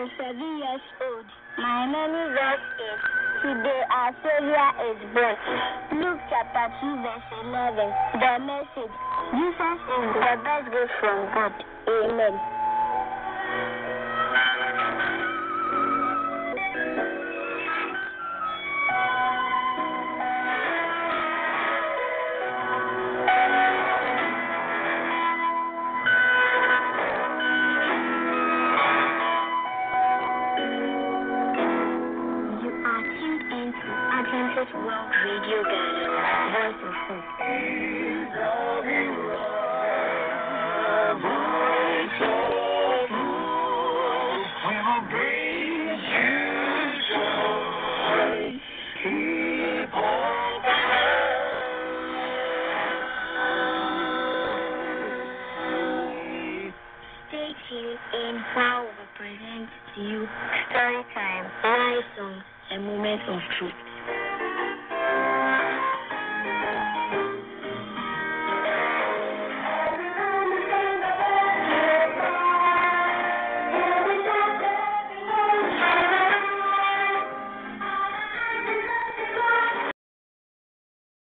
is 7 years old. My many verse is, today our Savior is born. Luke chapter 2 verse 11. The message, Jesus is the best gift from God. Amen. Adventist World Radio Ghana, Voice of Hope. We will bring you joy. Keep on. Stay tuned in while we present to you story time, live songs, and moments of truth.